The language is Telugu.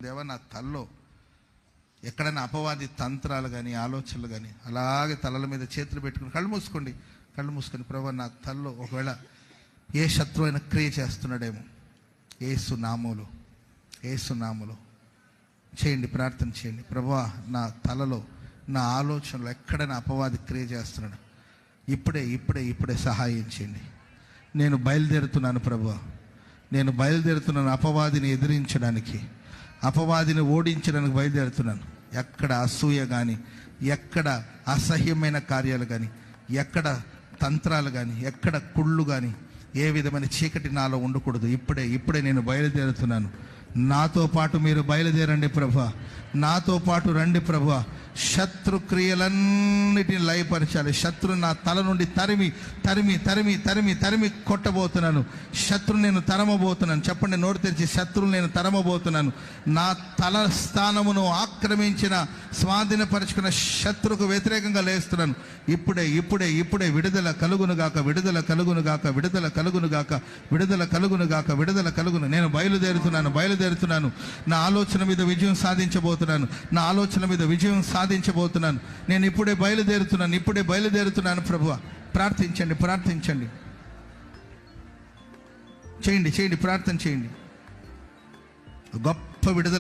దేవా, నా తలలో ఎక్కడైనా అపవాది తంత్రాలు కానీ ఆలోచనలు కానీ అలాగే తలల మీద చేతులు పెట్టుకుని కళ్ళు మూసుకొని ప్రభా, నా తలలో ఒకవేళ ఏ శత్రువు అయినా క్రియ చేస్తున్నాడేమో యేసు నామములో చేయండి, ప్రార్థన చేయండి. ప్రభా, నా తలలో నా ఆలోచనలు ఎక్కడైనా అపవాది క్రియ చేస్తున్నాడు, ఇప్పుడే సహాయం చేయండి. నేను బయలుదేరుతున్నాను ప్రభా, నేను బయలుదేరుతున్నాను అపవాదిని ఎదిరించడానికి, అపవాదిని ఓడించడానికి బయలుదేరుతున్నాను. ఎక్కడ అసూయ కానీ, ఎక్కడ అసహ్యమైన కార్యాలు కానీ, ఎక్కడ తంత్రాలు కానీ, ఎక్కడ కుళ్ళు కానీ, ఏ విధమైన చీకటి నాలో ఉండకూడదు. ఇప్పుడే నేను బయలుదేరుతున్నాను. నాతో పాటు మీరు బయలుదేరండి ప్రభా, నాతో పాటు రండి ప్రభా. శత్రుక్రియలన్నిటిని లయపరచాలి. శత్రు నా తల నుండి తరిమి కొట్టబోతున్నాను. శత్రుని నేను తరమబోతున్నాను. చెప్పండి నోరు తెరిచి, శత్రువుని నేను తరమబోతున్నాను. నా తల స్థానమును ఆక్రమించిన, స్వాధీనపరుచుకున్న శత్రుకు వ్యతిరేకంగా లేస్తున్నాను. ఇప్పుడే విడుదల కలుగును. నేను బయలుదేరుతున్నాను. నా ఆలోచన మీద విజయం సాధించబోతున్నాను. నేను ఇప్పుడే బయలుదేరుతున్నాను ప్రభువా. ప్రార్థించండి. చేయండి, ప్రార్థన చేయండి. గొప్ప విడుదల